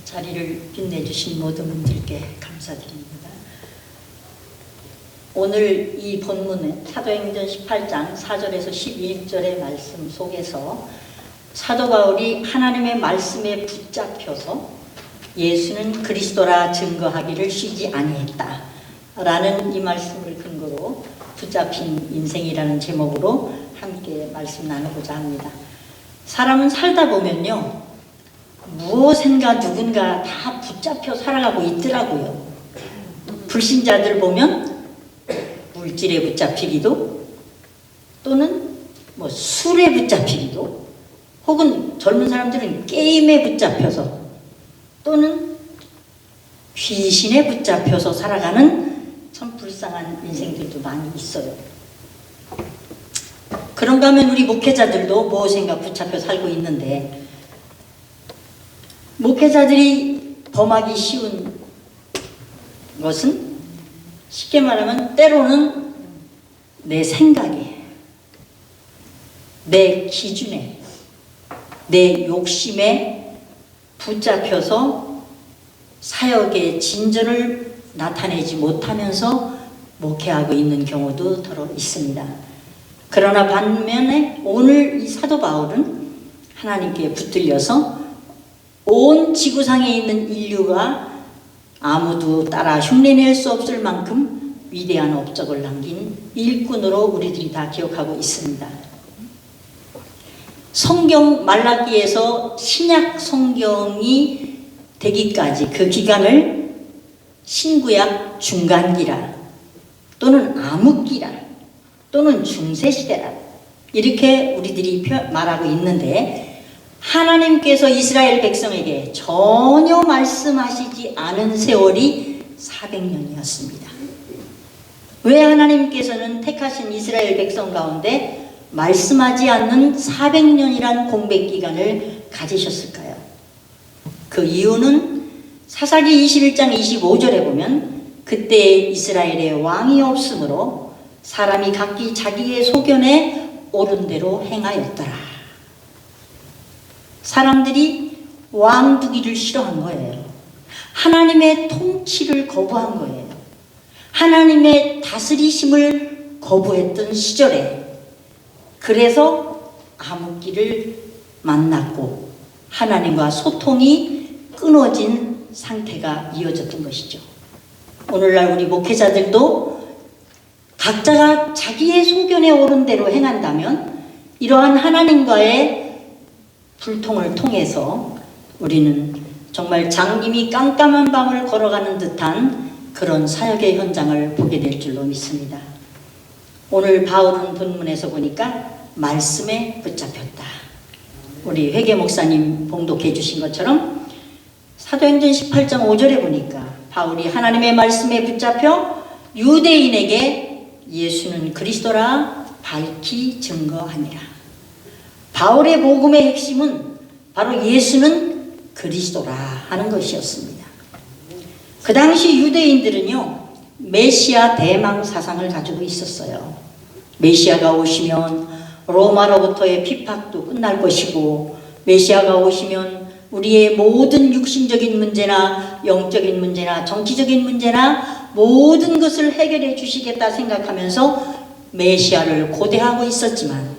자리를 빛내주신 모든 분들께 감사드립니다. 오늘 이 본문은 사도행전 18장 4절에서 11절의 말씀 속에서 사도 바울이 하나님의 말씀에 붙잡혀서 예수는 그리스도라 증거하기를 쉬지 아니했다 라는 이 말씀을 근거로 붙잡힌 인생이라는 제목으로 함께 말씀 나누고자 합니다. 사람은 살다 보면요, 무엇인가 누군가 다 붙잡혀 살아가고 있더라고요. 불신자들 보면 물질에 붙잡히기도, 또는 술에 붙잡히기도, 혹은 젊은 사람들은 게임에 붙잡혀서, 또는 귀신에 붙잡혀서 살아가는 참 불쌍한 인생들도 많이 있어요. 그런가 하면 우리 목회자들도 무엇인가 붙잡혀 살고 있는데, 목회자들이 범하기 쉬운 것은 쉽게 말하면 때로는 내 생각에, 내 기준에, 내 욕심에 붙잡혀서 사역의 진전을 나타내지 못하면서 목회하고 있는 경우도 더러 있습니다. 그러나 반면에 오늘 이 사도 바울은 하나님께 붙들려서 온 지구상에 있는 인류가 아무도 따라 흉내낼 수 없을 만큼 위대한 업적을 남긴 일꾼으로 우리들이 다 기억하고 있습니다. 성경 말라기에서 신약 성경이 되기까지 그 기간을 신구약 중간기라, 또는 암흑기라, 또는 중세시대라, 이렇게 우리들이 말하고 있는데, 하나님께서 이스라엘 백성에게 전혀 말씀하시지 않은 세월이 400년이었습니다. 왜 하나님께서는 택하신 이스라엘 백성 가운데 말씀하지 않는 400년이란 공백 기간을 가지셨을까요? 그 이유는 사사기 21장 25절에 보면 그때 이스라엘에 왕이 없으므로 사람이 각기 자기의 소견에 옳은 대로 행하였더라. 사람들이 왕두기를 싫어한 거예요. 하나님의 통치를 거부한 거예요. 하나님의 다스리심을 거부했던 시절에, 그래서 암흑기를 만났고 하나님과 소통이 끊어진 상태가 이어졌던 것이죠. 오늘날 우리 목회자들도 각자가 자기의 소견에 옳은 대로 행한다면 이러한 하나님과의 불통을 통해서 우리는 정말 장님이 깜깜한 밤을 걸어가는 듯한 그런 사역의 현장을 보게 될 줄로 믿습니다. 오늘 바울은 본문에서 보니까 말씀에 붙잡혔다. 우리 회계 목사님 봉독해 주신 것처럼 사도행전 18장 5절에 보니까 바울이 하나님의 말씀에 붙잡혀 유대인에게 예수는 그리스도라 밝히 증거하니라. 바울의 복음의 핵심은 바로 예수는 그리스도라 하는 것이었습니다. 그 당시 유대인들은요, 메시아 대망 사상을 가지고 있었어요. 메시아가 오시면 로마로부터의 핍박도 끝날 것이고, 메시아가 오시면 우리의 모든 육신적인 문제나 영적인 문제나 정치적인 문제나 모든 것을 해결해 주시겠다 생각하면서 메시아를 고대하고 있었지만,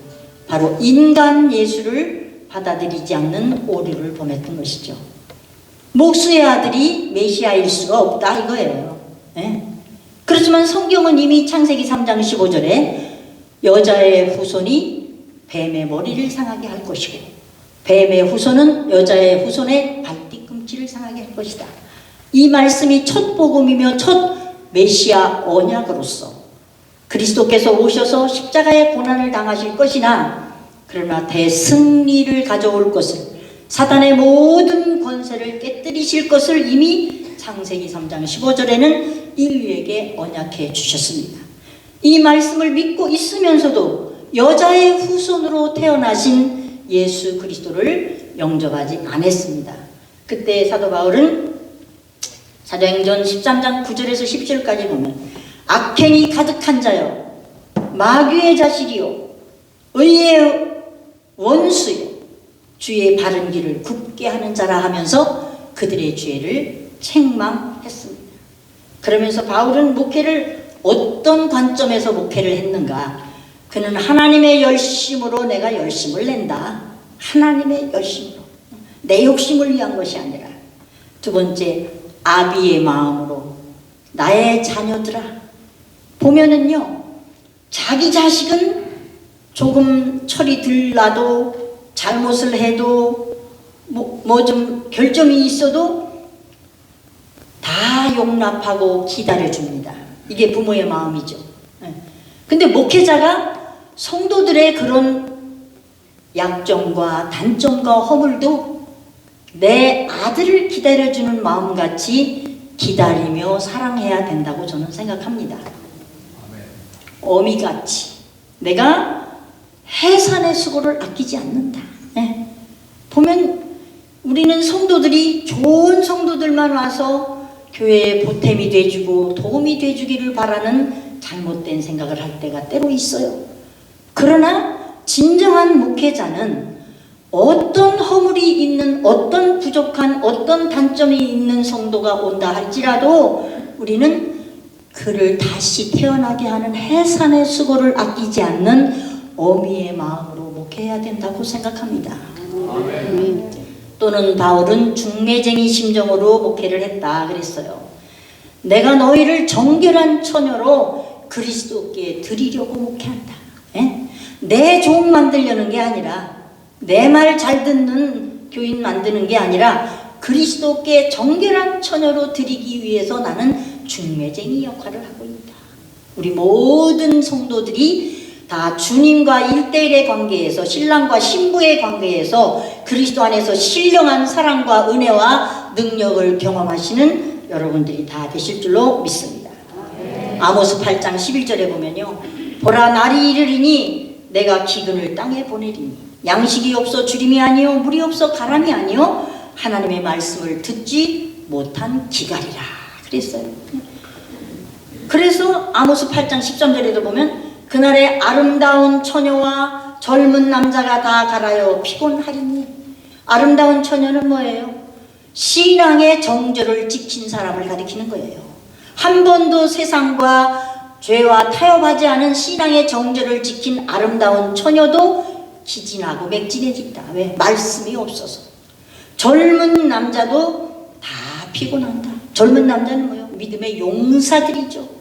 바로 인간 예수를 받아들이지 않는 오류를 범했던 것이죠. 목수의 아들이 메시아일 수가 없다 이거예요. 네? 그렇지만 성경은 이미 창세기 3장 15절에 여자의 후손이 뱀의 머리를 상하게 할 것이고, 뱀의 후손은 여자의 후손의 발뒤꿈치를 상하게 할 것이다. 이 말씀이 첫 복음이며 첫 메시아 언약으로서 그리스도께서 오셔서 십자가의 고난을 당하실 것이나, 그러나 대승리를 가져올 것을, 사단의 모든 권세를 깨뜨리실 것을 이미 창세기 3장 15절에는 인류에게 언약해 주셨습니다. 이 말씀을 믿고 있으면서도 여자의 후손으로 태어나신 예수 그리스도를 영접하지 않았습니다. 그때 사도 바울은 사도행전 13장 9절에서 10절까지 보면 악행이 가득한 자여, 마귀의 자식이요, 의의 원수요 주의 바른 길을 굽게 하는 자라 하면서 그들의 죄를 책망했습니다. 그러면서 바울은 목회를 어떤 관점에서 목회를 했는가? 그는 하나님의 열심으로 내가 열심을 낸다. 하나님의 열심으로. 내 욕심을 위한 것이 아니라. 두 번째, 아비의 마음으로 나의 자녀들아. 보면은요, 자기 자식은 조금 철이 들나도 잘못을 해도 뭐 좀 결점이 있어도 다 용납하고 기다려줍니다. 이게 부모의 마음이죠. 근데 목회자가 성도들의 그런 약점과 단점과 허물도 내 아들을 기다려주는 마음같이 기다리며 사랑해야 된다고 저는 생각합니다. 어미같이 내가 해산의 수고를 아끼지 않는다. 보면 우리는 성도들이 좋은 성도들만 와서 교회에 보탬이 돼주고 도움이 돼주기를 바라는 잘못된 생각을 할 때가 때로 있어요. 그러나 진정한 목회자는 어떤 허물이 있는, 어떤 부족한, 어떤 단점이 있는 성도가 온다 할지라도 우리는 그를 다시 태어나게 하는 해산의 수고를 아끼지 않는 어미의 마음으로 목회해야 된다고 생각합니다. 또는 바울은 중매쟁이 심정으로 목회를 했다 그랬어요. 내가 너희를 정결한 처녀로 그리스도께 드리려고 목회한다. 내 종 만들려는 게 아니라, 내 말 잘 듣는 교인 만드는 게 아니라 그리스도께 정결한 처녀로 드리기 위해서 나는 중매쟁이 역할을 하고 있다. 우리 모든 성도들이 다 주님과 1:1의 관계에서, 신랑과 신부의 관계에서 그리스도 안에서 신령한 사랑과 은혜와 능력을 경험하시는 여러분들이 다 되실 줄로 믿습니다. 아모스 8장 11절에 보면요, 보라 날이 이르리니 내가 기근을 땅에 보내리니 양식이 없어 주림이 아니요 물이 없어 가람이 아니요 하나님의 말씀을 듣지 못한 기갈이라 그랬어요. 그래서 아모스 8장 13절에도 보면 그날에 아름다운 처녀와 젊은 남자가 다 갈아여 피곤하리니. 아름다운 처녀는 뭐예요? 신앙의 정절을 지킨 사람을 가리키는 거예요. 한 번도 세상과 죄와 타협하지 않은 신앙의 정절을 지킨 아름다운 처녀도 기진하고 맥진해진다. 왜? 말씀이 없어서. 젊은 남자도 다 피곤한다. 젊은 남자는 뭐예요? 믿음의 용사들이죠.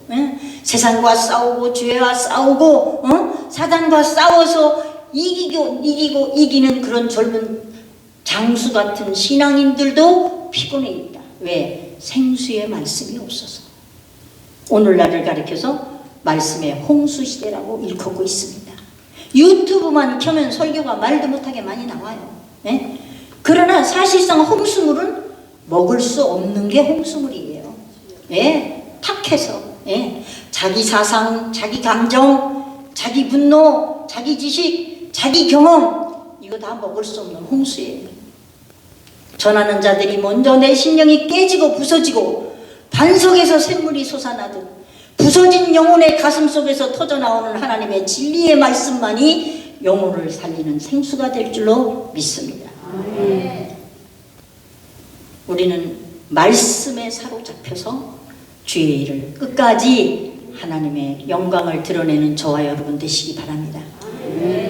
세상과 싸우고 죄와 싸우고 사단과 싸워서 이기는 그런 젊은 장수 같은 신앙인들도 피곤해 있다. 왜? 생수의 말씀이 없어서. 오늘날을 가리켜서 말씀의 홍수시대라고 일컫고 있습니다. 유튜브만 켜면 설교가 말도 못하게 많이 나와요. 그러나 사실상 홍수물은 먹을 수 없는 게 홍수물이에요. 탁해서 자기 사상, 자기 감정, 자기 분노, 자기 지식, 자기 경험, 이거 다 먹을 수 없는 홍수예요. 전하는 자들이 먼저 내 심령이 깨지고 부서지고 반석에서 샘물이 솟아나듯 부서진 영혼의 가슴 속에서 터져나오는 하나님의 진리의 말씀만이 영혼을 살리는 생수가 될 줄로 믿습니다. 우리는 말씀에 사로잡혀서 주의 일을 끝까지 하나님의 영광을 드러내는 저와 여러분 되시기 바랍니다.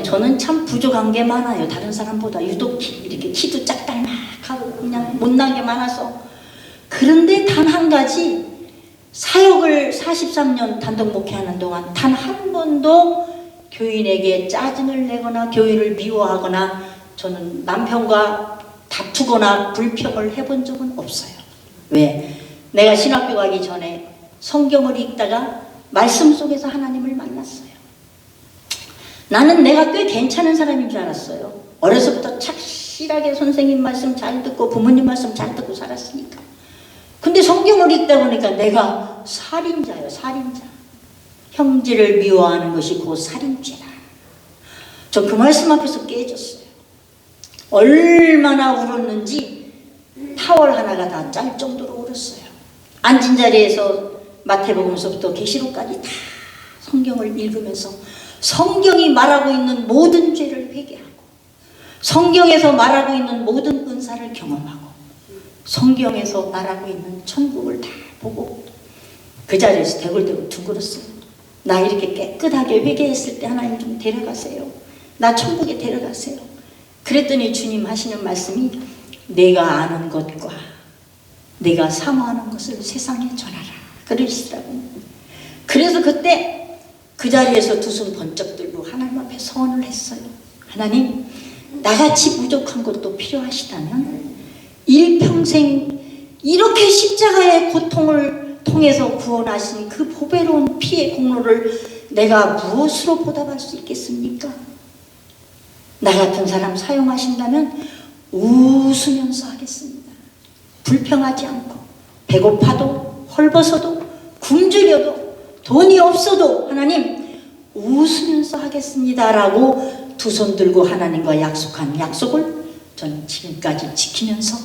저는 참 부족한 게 많아요. 다른 사람보다 유독 이렇게 키도 짝달막하고 그냥 못난 게 많아서. 그런데 단 한 가지, 사역을 43년 단독 목회하는 동안 단 한 번도 교인에게 짜증을 내거나 교인을 미워하거나 저는 남편과 다투거나 불평을 해본 적은 없어요. 왜? 내가 신학교 가기 전에 성경을 읽다가 말씀 속에서 하나님을 만났어요. 나는 내가 꽤 괜찮은 사람인 줄 알았어요. 어려서부터 착실하게 선생님 말씀 잘 듣고 부모님 말씀 잘 듣고 살았으니까. 근데 성경을 읽다 보니까 내가 살인자예요. 살인자. 형제를 미워하는 것이 곧 살인죄라. 저 그 말씀 앞에서 깨졌어요. 얼마나 울었는지 타월 하나가 다 짤 정도로 울었어요. 앉은 자리에서 마태복음서부터 계시록까지 다 성경을 읽으면서 성경이 말하고 있는 모든 죄를 회개하고 성경에서 말하고 있는 모든 은사를 경험하고 성경에서 말하고 있는 천국을 다 보고 그 자리에서 대굴대굴 둥글었어요. 나 이렇게 깨끗하게 회개했을 때 하나님 좀 데려가세요. 나 천국에 데려가세요. 그랬더니 주님 하시는 말씀이 내가 아는 것과 내가 사모하는 것을 세상에 전하라 그러시더라고요. 그래서 그때 그 자리에서 두 손 번쩍 들고 하나님 앞에 서원을 했어요. 하나님, 나같이 부족한 것도 필요하시다면 일평생 이렇게 십자가의 고통을 통해서 구원하신 그 보배로운 피의 공로를 내가 무엇으로 보답할 수 있겠습니까? 나 같은 사람 사용하신다면 웃으면서 하겠습니다. 불평하지 않고 배고파도 헐벗어도 굶주려도 돈이 없어도 하나님 웃으면서 하겠습니다라고 두 손 들고 하나님과 약속한 약속을 저는 지금까지 지키면서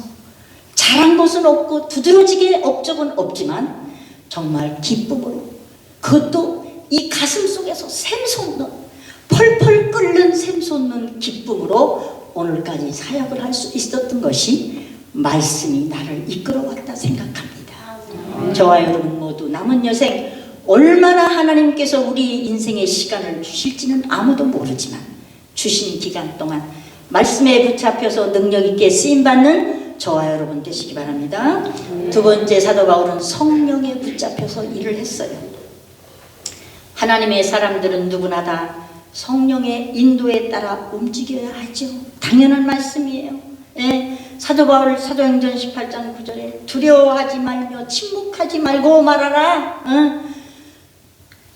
잘한 것은 없고 두드러지게 업적은 없지만 정말 기쁨으로 그것도 이 가슴 속에서 샘솟는 펄펄 끓는 샘솟는 기쁨으로 오늘까지 사역을 할 수 있었던 것이 말씀이 나를 이끌어왔다 생각합니다. 저와 여러분 모두 남은 여생 얼마나 하나님께서 우리 인생의 시간을 주실지는 아무도 모르지만 주신 기간 동안 말씀에 붙잡혀서 능력 있게 쓰임받는 저와 여러분 되시기 바랍니다. 두 번째, 사도 바울은 성령에 붙잡혀서 일을 했어요. 하나님의 사람들은 누구나 다 성령의 인도에 따라 움직여야 하죠. 당연한 말씀이에요. 예, 사도 바울 사도행전 18장 9절에 두려워하지 말며 침묵하지 말고 말하라.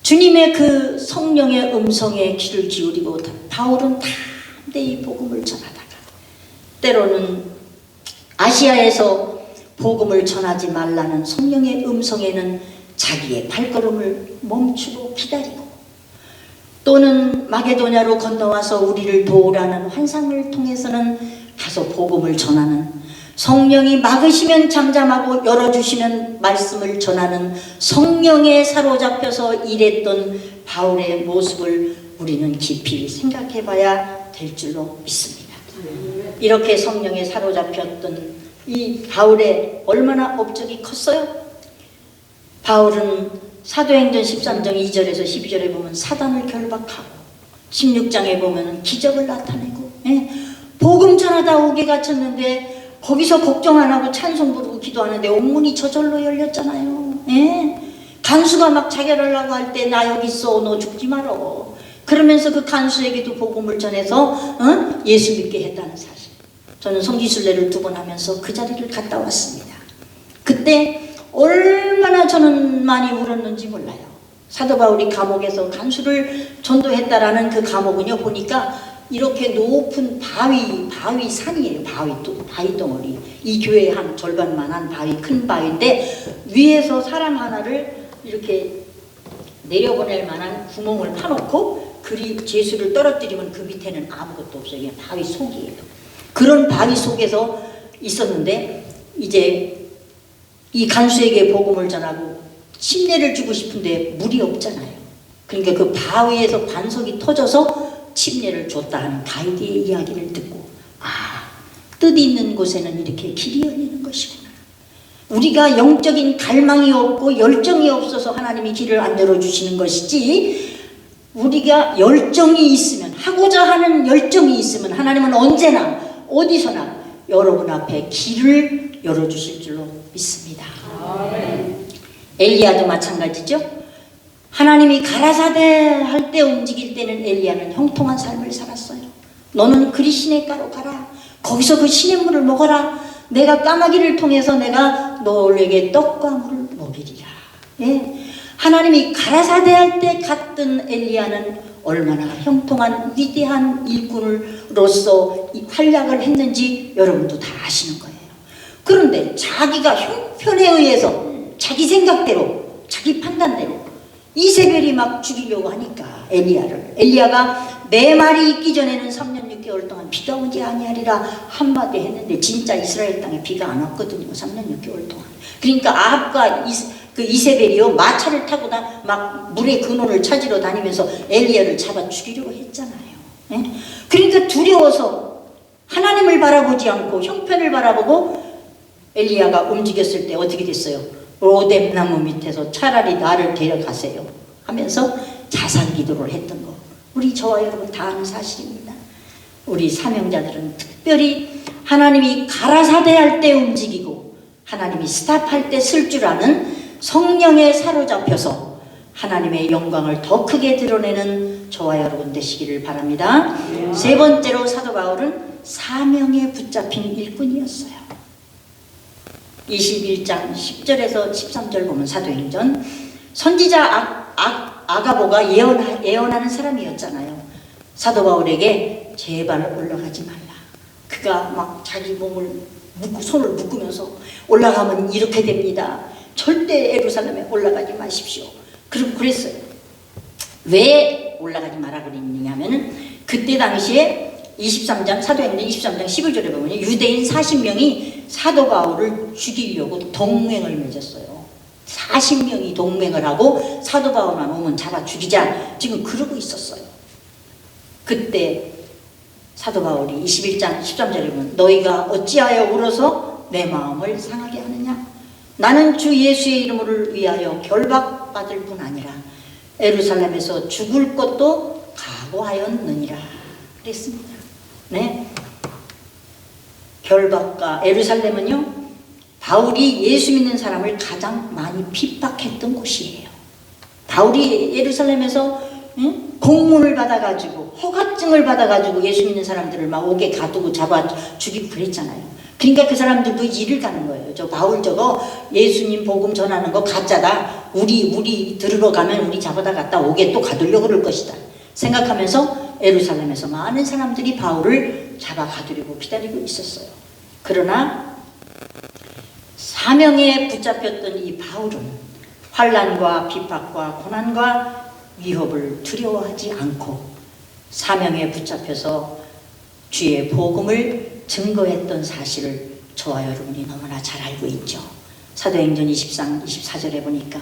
주님의 그 성령의 음성에 귀를 기울이고 바울은 담대히 복음을 전하다가 때로는 아시아에서 복음을 전하지 말라는 성령의 음성에는 자기의 발걸음을 멈추고 기다리고 또는 마게도냐로 건너와서 우리를 도우라는 환상을 통해서는 가서 복음을 전하는 성령이 막으시면 잠잠하고 열어주시면 말씀을 전하는 성령에 사로잡혀서 일했던 바울의 모습을 우리는 깊이 생각해 봐야 될 줄로 믿습니다. 이렇게 성령에 사로잡혔던 이 바울의 얼마나 업적이 컸어요? 바울은 사도행전 13장 2절에서 12절에 보면 사단을 결박하고 16장에 보면 기적을 나타내고 복음 전하다 옥에 갇혔는데 거기서 걱정 안 하고 찬송 부르고 기도하는데 옥문이 저절로 열렸잖아요. 간수가 막 자결하려고 할 때 나 여기 있어 너 죽지 말어 그러면서 그 간수에게도 복음을 전해서 예수 믿게 했다는 사실. 저는 성지순례를 2번 하면서 그 자리를 갔다 왔습니다. 그때 얼마나 저는 많이 울었는지 몰라요. 사도 바울이 감옥에서 간수를 전도했다라는 그 감옥은요 보니까 이렇게 높은 바위 산이에요. 바위 덩어리. 이 교회의 한 절반만한 바위, 큰 바위인데 위에서 사람 하나를 이렇게 내려보낼 만한 구멍을 파놓고 제수를 떨어뜨리면 그 밑에는 아무것도 없어요. 그냥 바위 속이에요. 그런 바위 속에서 있었는데 이제 이 간수에게 복음을 전하고 침례를 주고 싶은데 물이 없잖아요. 그러니까 그 바위에서 반석이 터져서 침례를 줬다 하는 가이드의 이야기를 듣고 뜻 있는 곳에는 이렇게 길이 열리는 것이구나. 우리가 영적인 갈망이 없고 열정이 없어서 하나님이 길을 안 열어주시는 것이지 우리가 열정이 있으면 하고자 하는 열정이 있으면 하나님은 언제나 어디서나 여러분 앞에 길을 열어주실 줄로 믿습니다. 엘리야도 마찬가지죠. 하나님이 가라사대 할 때 움직일 때는 엘리야는 형통한 삶을 살았어요. 너는 그리 시냇가로 가라. 거기서 그 시냇물을 먹어라. 내가 까마귀를 통해서 내가 너에게 떡과 물을 먹이리라. 하나님이 가라사대 할 때 갔던 엘리야는 얼마나 형통한 위대한 일꾼으로서 활약을 했는지 여러분도 다 아시는 거예요. 그런데 자기가 형편에 의해서 자기 생각대로 자기 판단대로 이세벨이 막 죽이려고 하니까 엘리야가 내 말이 있기 전에는 3년 6개월 동안 비가 오지 아니하리라 한마디 했는데 진짜 이스라엘 땅에 비가 안 왔거든요. 3년 6개월 동안. 그러니까 아합과 이세벨이요 마차를 타고 막 물의 근원을 찾으러 다니면서 엘리야를 잡아 죽이려고 했잖아요. 그러니까 두려워서 바라보지 않고 형편을 바라보고 엘리야가 움직였을 때 어떻게 됐어요? 로뎀나무 밑에서 차라리 나를 데려가세요 하면서 자살 기도를 했던 거, 우리 저와 여러분 다 아는 사실입니다. 우리 사명자들은 특별히 하나님이 가라사대할 때 움직이고 하나님이 스탑할 때 쓸 줄 아는 성령에 사로잡혀서 하나님의 영광을 더 크게 드러내는 저와 여러분 되시기를 바랍니다. 세 번째로 사도 바울은 사명에 붙잡힌 일꾼이었어요. 21장 10절에서 13절 보면 사도행전, 선지자 아가보가 예언하는 사람이었잖아요. 사도 바울에게 제발 올라가지 말라. 그가 막 자기 몸을 손을 묶으면서 올라가면 이렇게 됩니다. 절대 예루살렘에 올라가지 마십시오. 그리고 그랬어요. 왜 올라가지 마라 그랬느냐면은 그때 당시에 23장 사도행전 23장 11절에 보면 유대인 40명이 사도 바울을 죽이려고 동맹을 맺었어요. 40명이 동맹을 하고 사도 바울만 오면 잡아 죽이자 지금 그러고 있었어요. 그때 사도 바울이 21장 13절에 보면 너희가 어찌하여 울어서 내 마음을 상하게 하느냐? 나는 주 예수의 이름을 위하여 결박받을 뿐 아니라 예루살렘에서 죽을 것도 각오하였느니라 그랬습니다. 네, 결박과 예루살렘은요, 바울이 예수 믿는 사람을 가장 많이 핍박했던 곳이에요. 바울이 예루살렘에서 공문을 받아가지고 허가증을 받아가지고 예수 믿는 사람들을 막 옥에 가두고 잡아 죽이고 그랬잖아요. 그러니까 그 사람들도 일을 가는 거예요. 저 바울 저거 예수님 복음 전하는 거 가짜다. 우리 들으러 가면 우리 잡아다 갖다 옥에 또 가두려고 그럴 것이다 생각하면서 예루살렘에서 많은 사람들이 바울을 잡아 가두려고 기다리고 있었어요. 그러나 사명에 붙잡혔던 이 바울은 환난과 핍박과 고난과 위협을 두려워하지 않고 사명에 붙잡혀서 주의 복음을 증거했던 사실을 저와 여러분이 너무나 잘 알고 있죠. 사도행전 20장 24절에 보니까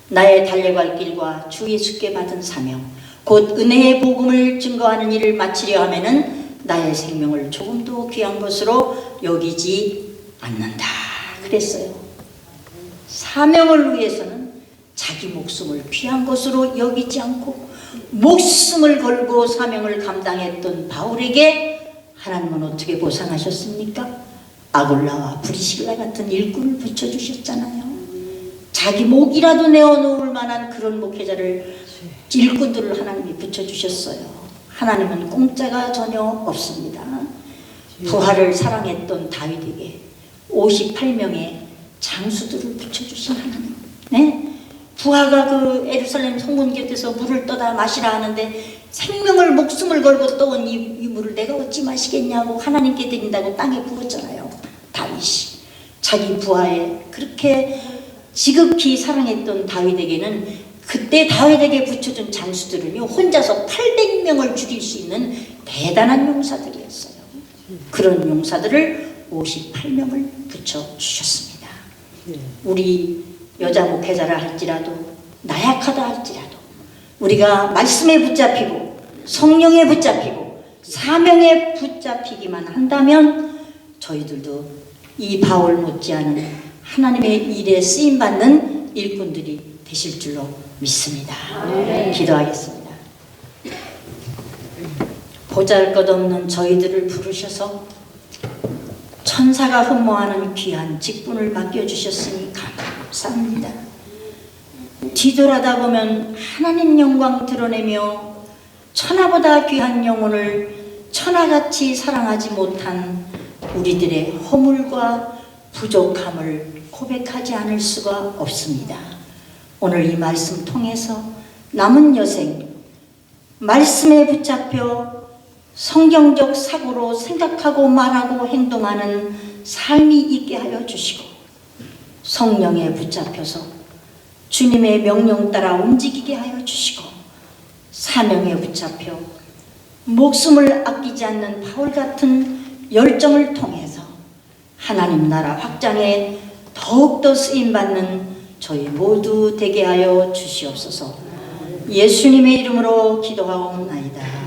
나의 달려갈 길과 주 예수께 받은 사명 곧 은혜의 복음을 증거하는 일을 마치려 하면은 나의 생명을 조금도 귀한 것으로 여기지 않는다 그랬어요. 사명을 위해서는 자기 목숨을 귀한 것으로 여기지 않고 목숨을 걸고 사명을 감당했던 바울에게 하나님은 어떻게 보상하셨습니까? 아굴라와 브리실라 같은 일꾼을 붙여주셨잖아요. 자기 목이라도 내어놓을 만한 그런 목회자를 일꾼들을 하나님이 붙여주셨어요. 하나님은 공짜가 전혀 없습니다. 부하를 사랑했던 다윗에게 58명의 장수들을 붙여주신 하나님. 네? 부하가 그 예루살렘 성문 곁에서 물을 떠다 마시라 하는데 생명을 목숨을 걸고 떠온 이 물을 내가 어찌 마시겠냐고 하나님께 드린다고 땅에 부었잖아요. 다윗이 자기 부하에 그렇게 지극히 사랑했던 다윗에게는 그때 다윗에게 붙여준 장수들은요 혼자서 800명을 죽일 수 있는 대단한 용사들이었어요. 그런 용사들을 58명을 붙여주셨습니다. 우리 여자 목회자라 할지라도 나약하다 할지라도 우리가 말씀에 붙잡히고 성령에 붙잡히고 사명에 붙잡히기만 한다면 저희들도 이 바울 못지않은 하나님의 일에 쓰임받는 일꾼들이 되실 줄로 믿습니다. 기도하겠습니다. 보잘것없는 저희들을 부르셔서 천사가 흠모하는 귀한 직분을 맡겨주셨으니 감사합니다. 뒤돌아다 보면 하나님 영광 드러내며 천하보다 귀한 영혼을 천하같이 사랑하지 못한 우리들의 허물과 부족함을 고백하지 않을 수가 없습니다. 오늘 이 말씀 통해서 남은 여생 말씀에 붙잡혀 성경적 사고로 생각하고 말하고 행동하는 삶이 있게 하여 주시고 성령에 붙잡혀서 주님의 명령 따라 움직이게 하여 주시고 사명에 붙잡혀 목숨을 아끼지 않는 바울 같은 열정을 통해서 하나님 나라 확장에 더욱더 쓰임받는 저희 모두 되게 하여 주시옵소서. 예수님의 이름으로 기도하옵나이다.